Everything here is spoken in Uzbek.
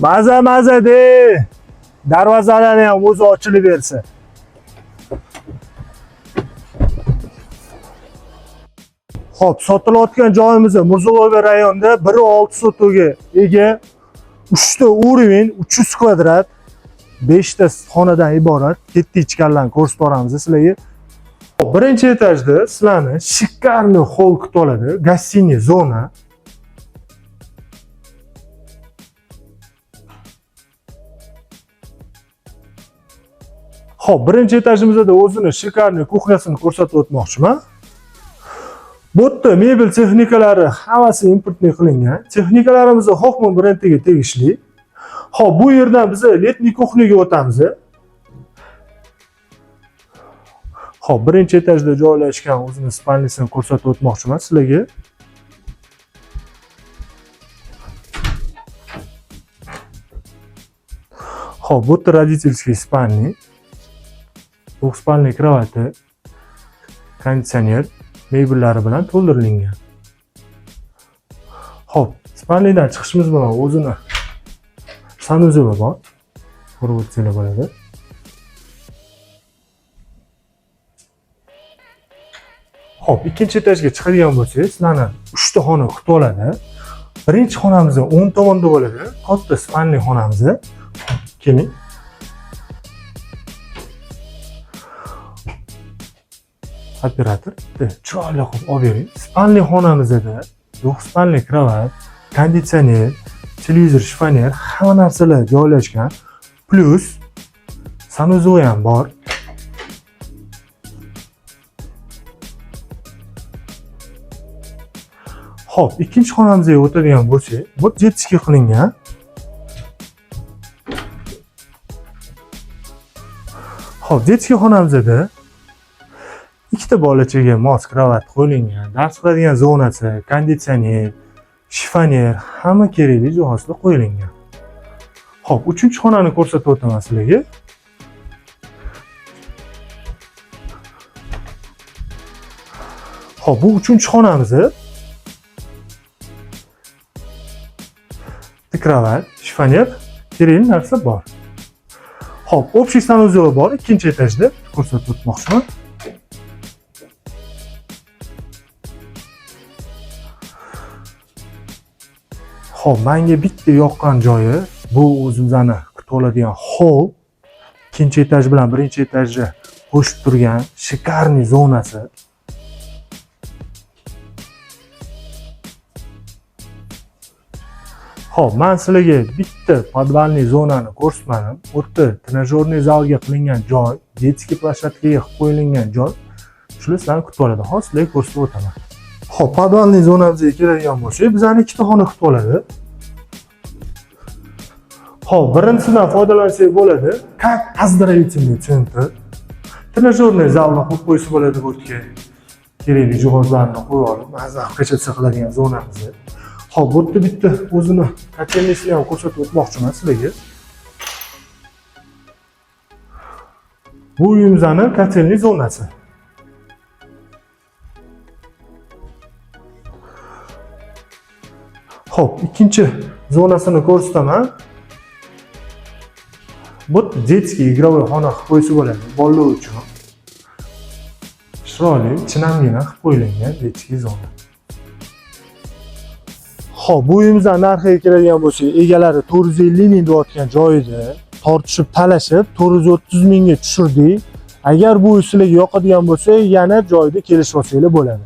Maza de. Darvozalarni ham o'zi ochilib bersa. Xo'p, sotilayotgan joyimiz Mirziyoyev rayonida 1.6 sotuvga ega 3 ta urovень, 300 kvadrat, 5 ta xonadan iborat katta ichkarilarni ko'rsatib boramiz sizlarga. Birinchi etajda sizlarni shikarniy hol kutib oladi, gостиный zona. Xo'p, birinchi etajimizda o'zini shikarniy kuxnyasini ko'rsatib o'tmoqchiman. Bu yerda mebel texnikalari hammasi importniy qilingan. Texnikalarimiz Hoffman brendiga tegishli. Xo'p, bu yerdan biz letniy kuxnyaga o'tamiz. Xo'p, birinchi etajda joylashgan o'zimiz spalnisini ko'rsatib o'tmoqchiman sizlarga. Xo'p, bu yerda родительский spalniy. Двухспальный kravati, konditsioner, mebellari bilan to'ldirilgan. Xo'p, spalniydan chiqishimiz bilan o'zini sanuzeli bor. Ko'rib o'tsanglar bo'ladi. Xo'p, ikkinchi etajga chiqadigan bo'lsak, sizlarni 3 ta xona kutib oladi. Birinchi xonamiz o'ng tomonda bo'ladi. Katta spalniy xonamiz. Keling. Operator chiroyli qilib olib bering. Spalniy xonamizda двухспальный kravat, konditsioner, televizor, shifoner, hamma narsalar joylashgan. Plus sanuzel ham bor. Xo'p, ikkinchi xonamizga o'tadigan bo'lsak, bu jetski qilingan. Xo'p, jetski xonamizda ikkita bolachaga mos kravat qo'yilgan, dars qiladigan zonasi, konditsioner, shifoner, hamma kerakli jihozlar qo'yilgan. Xo'p, uchinchi xonani ko'rsatib o'taman sizlarga. Xo'p, bu uchinchi xonamiz. Kravat, shifoner, kerakli narsa bor. Xo'p, общий sanuzel bor, ikkinchi etajda ko'rsatib o'tmoqchiman. Xo'p, menga bitta yoqqan joyi bu o'zimizni kutib oladigan hol. Ikkinchi etaj bilan birinchi etajda qo'shib turgan shikarniy zonasi. Xo'p, men sizlarga bitta podvalniy zonani ko'rsatmadim. O'rta trenajyorniy zalga qilingan joy, детский площадкаga qilib qo'yilgan joy. Shular sizlarni kutib oladi. Hozir sizlarga ko'rsatib o'taman. Xo'p, podvalniy zonamizga keladigan bo'lsak, bizning ikkita xona kutib oladi. Xo'p, birinchisidan foydalansak bo'ladi. Как оздоровительный центр. Trenajyorniy zalni qo'yib qo'ysa bo'ladi bu yerga. Kerakli jihozlarni qo'yib olib, mazza qilib qiladigan zonamiz. Xo'p, bu yerda bitta o'zini kotelnisini ham ko'rsatib o'tmoqchiman sizlarga. Bu uyimizning kotelniy zonasi. Xo'p, ikkinchi zonasini ko'rsataman. Bu детский игровой xona qilib qo'ysa bo'ladi, bolalar uchun. Chiroyli, chinamgina qilib qo'yilgan детский zona. Xo'p, bu uyimizning narxiga keladigan bo'lsak, egalari 450 ming deyotgan joyida tortishib, talashib 430 mingga tushirdik. Agar bu uy sizlarga yoqadigan bo'lsa, yana joyida kelishib olsanglar bo'ladi.